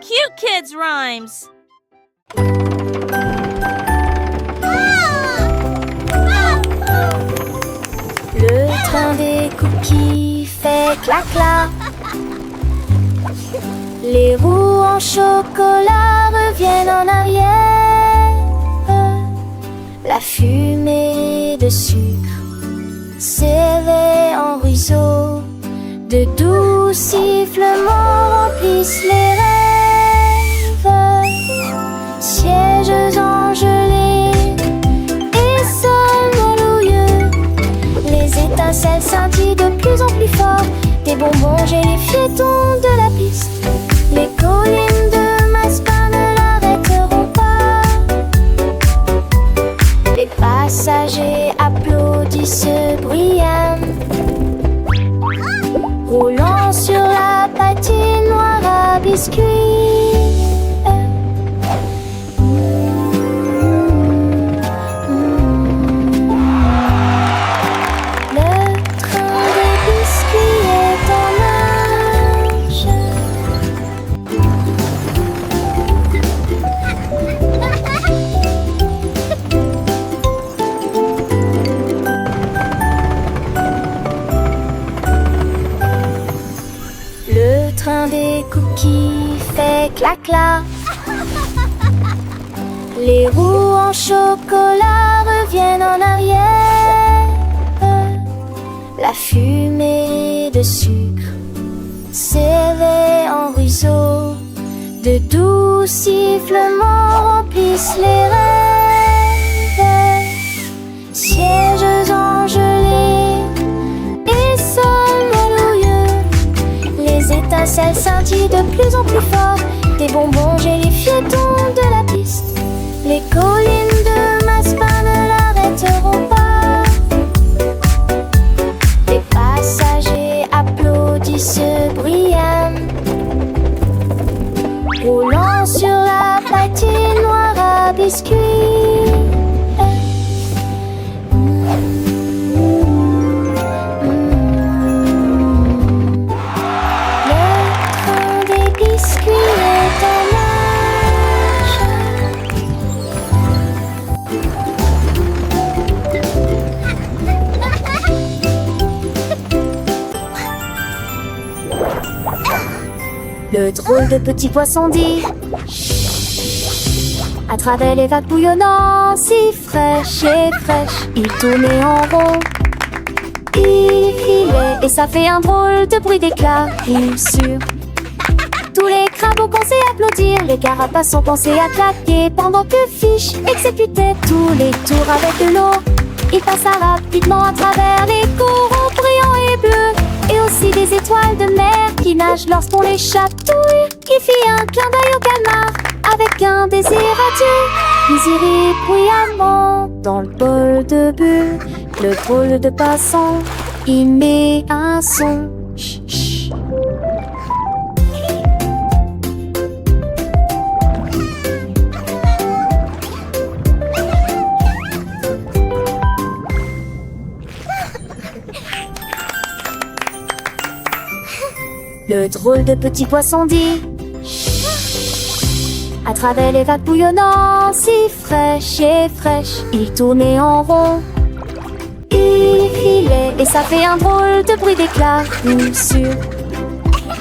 cute kids' rhymes. Le train des cookies fait clac-clac. Les roues en chocolat reviennent en arrière. La fumée de sucre s'éveille en ruisseau. De doux sifflements remplissent les rêves. Sièges engelés et sols moelleux. Les étincelles scintillent de plus en plus fort. Des bonbons gélifiés tombent de la piste. Les collines de Massepain ne l'arrêteront pas. Les passagers applaudissent bruyamment, roulant sur la patinoire à biscuits. Le train des biscuits est en marche. Le train des cookies fait clac-clac. Les roues en chocolat reviennent en arrière. La fumée de sucre s'éveille en ruisseau. De doux sifflements remplissent les rêves. Sièges engelés et sols moelleux. Les étincelles scintillent de plus en plus fort. Des bonbons gélifiés tombent de la piste. Les collines de Massepain ne l'arrêteront pas. Les passagers applaudissent bruyamment, roulant sur la patinoire à biscuits. Le train des biscuits est en marche. Le drôle de petit poisson dit à travers les vagues bouillonnantes, si fraîches et fraîches, il tournait en rond. Il filait et ça fait un drôle de bruit d'éclat. Bien sûr, tous les crabes pensaient applaudir, les carapaces ont pensé à claquer, pendant que Fish exécutait tous les tours avec de l'eau. Il passa rapidement à travers les coraux brillants et bleus, et aussi des étoiles de mer qui nagent lorsqu'on les chatouille. Il fit un clin d'œil au calmar avec un désir adieu, puis il rit bruyamment dans le bol de bulles. Le drôle de passant, il met un son. Chut, chut. Le drôle de petit poisson dit à travers les vagues bouillonnantes, si fraîches et fraîches, il tournait en rond. Il filait et ça fait un drôle de bruit d'éclat. Bien sûr,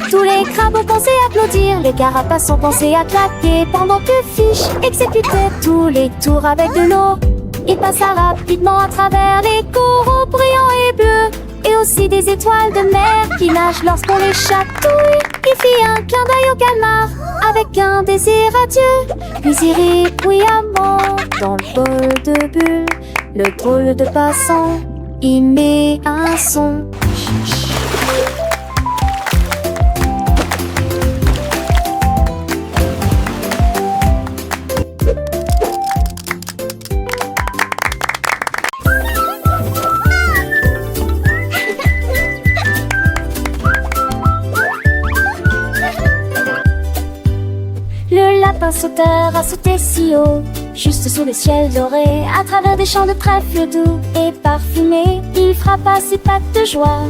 tous les crabes pensaient applaudir, les carapaces ont pensé à claquer, pendant que Fish exécutait tous les tours avec de l'eau. Il passa rapidement à travers les coraux brillants et bleus, et aussi des étoiles de mer qui nagent lorsqu'on les chatouille. Il fit un clin d'œil au calmar avec un désir adieu, puis il rit bruyamment dans le bol de bulles. Le drôle de passant, il met un son. Le lapin sauteur a sauté si haut, juste sous le ciel doré, à travers des champs de trèfle doux et parfumés. Il frappa ses pattes de joie,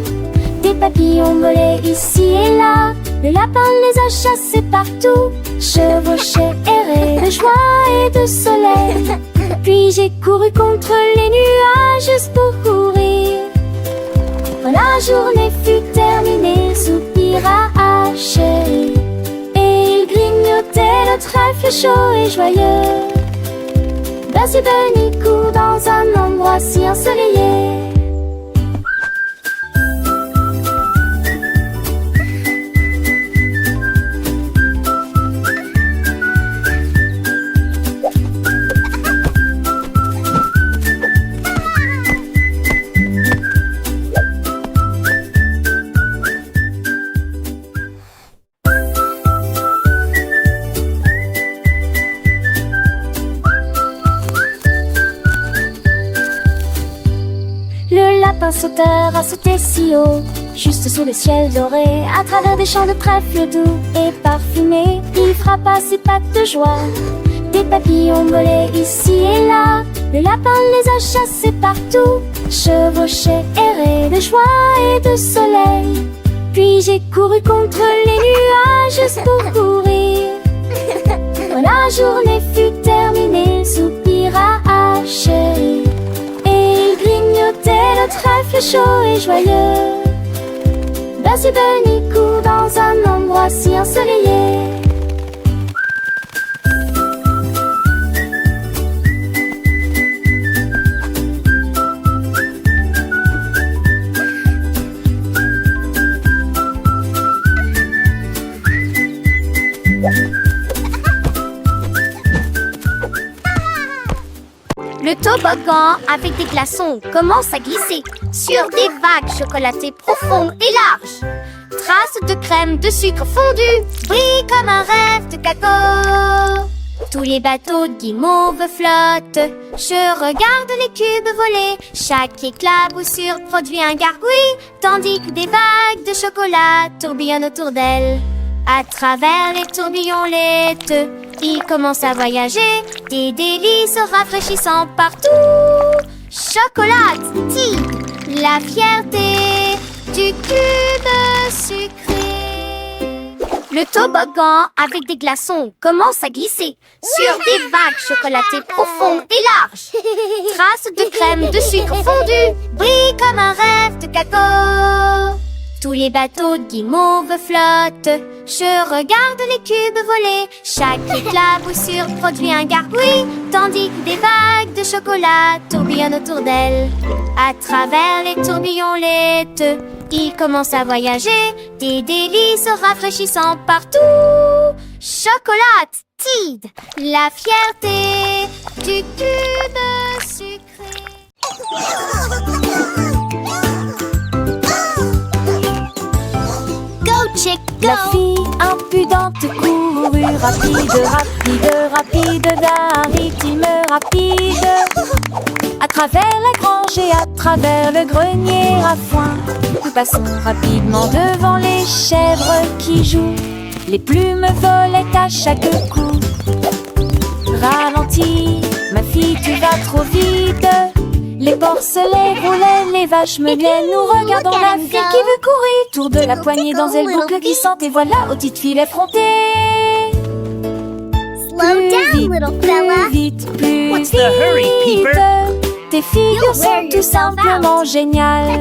des papillons volaient ici et là. Le lapin les a chassés partout, chevauchait, errait de joie et de soleil. Puis j'ai couru contre les nuages juste pour courir. Quand la journée fut terminée, soupira Chéri, et il grignotait le trèfle chaud et joyeux. Bugs Bunny court dans un endroit si ensoleillé. Le lapin sauteur a sauté si haut, juste sous le ciel doré, à travers des champs de trèfle doux et parfumés. Il frappa ses pattes de joie, des papillons volaient ici et là. Le lapin les a chassés partout, chevauchait, errait de joie et de soleil. Puis j'ai couru contre les nuages juste pour courir. Quand la journée fut terminée, soupira Chéri, grignotait le trèfle chaud et joyeux. Bugs Bunny court dans un endroit si ensoleillé. Le toboggan avec des glaçons commence à glisser sur des vagues chocolatées profondes et larges. Traces de crème de sucre fondu brillent comme un rêve de cacao. Tous les bateaux de guimauve flottent. Je regarde les cubes voler. Chaque éclaboussure produit un gargouille, tandis que des vagues de chocolat tourbillonnent autour d'elle. À travers les tourbillons laiteux, il commence à voyager, des délices rafraîchissants partout. Chocolat, Tea, la fierté du cube sucré. Le toboggan avec des glaçons commence à glisser sur des vagues chocolatées profondes et larges. Traces de crème de sucre fondu brillent comme un rêve de cacao. Tous les bateaux de guimauve flottent. Je regarde les cubes voler. Chaque éclaboussure produit un gargouille, tandis que des vagues de chocolat tourbillonnent autour d'elle. À travers les tourbillons laiteux, il commence à voyager, des délices rafraîchissants partout. Chocolat, Tide, la fierté du cube sucré. La fille impudente courut rapide, rapide, rapide d'un rythme rapide. À travers la grange et à travers le grenier à foin, nous passons rapidement devant les chèvres qui jouent. Les plumes volaient à chaque coup. Ralentis, ma fille, tu vas trop vite. Les porcelets roulaient, les vaches meuglaient. Nous regardons la fille qui veut courir. Tour de la poignée dans elle boucle glissante. Et voilà, aux petites filles effrontées. Slow down, little fella. Plus vite, plus What's vite. the hurry, Peeper? Tes figures sont tout simplement géniales.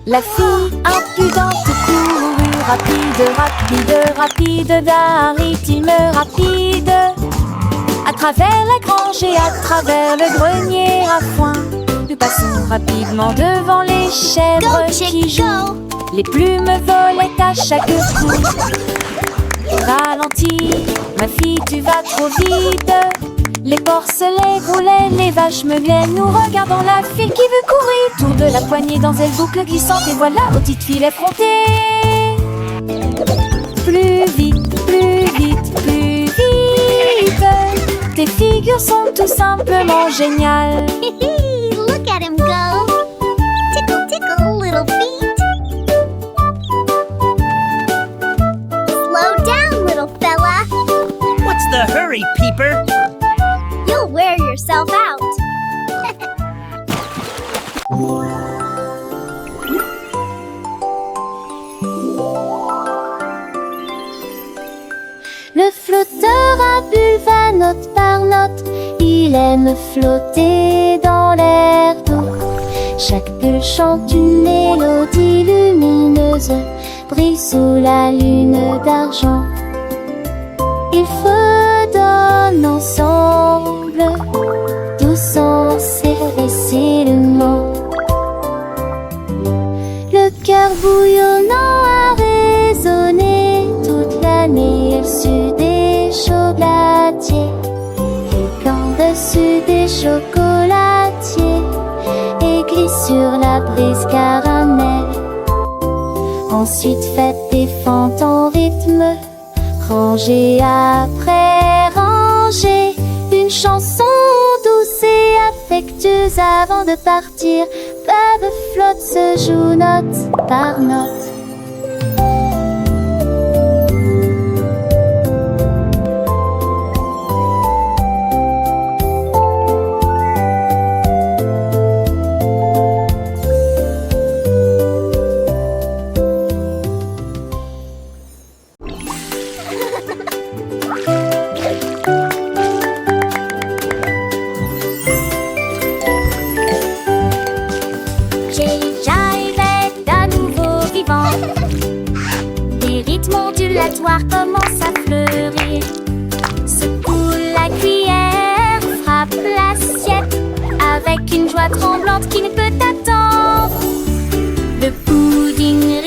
La fille impudente courut rapide, rapide, rapide d'un rythme rapide. À travers la grange et à travers le grenier à foin, nous passons rapidement devant les chèvres qui jouent. Les plumes volaient à chaque coup. Ralentis, ma fille, tu vas trop vite. Les porcelets roulaient, les vaches meuglaient. Nous regardons la fille qui veut courir. Tour de la poignée dans elle boucle glissante. Et voilà, aux petites filles effrontées. Plus vite, plus vite, plus vite. Tes filles figures sont tout simplement géniales. Look at him go. Tickle, tickle, little feet. Slow down, little fella. What's the hurry, Peeper? You'll wear yourself out. Le flotteur à bulles va note par note. Il aime flotter dans l'air d'eau. Chaque bulle chante une mélodie lumineuse, brille sous la lune d'argent. Ils fredonnent ensemble, doucement et facilement. Le cœur bouillonnant a résonné toute l'année au-dessus des chocolatiers. Et qu'en-dessus des chocolatiers, et glisse sur la brise caramel. Ensuite faites des fentes en rythme, rangée après rangée, une chanson douce et affectueuse avant de partir. Bebe flotte se joue note par note. Commence à fleurir. Secoue la cuillère, frappe l'assiette avec une joie tremblante qui ne peut attendre. Le pudding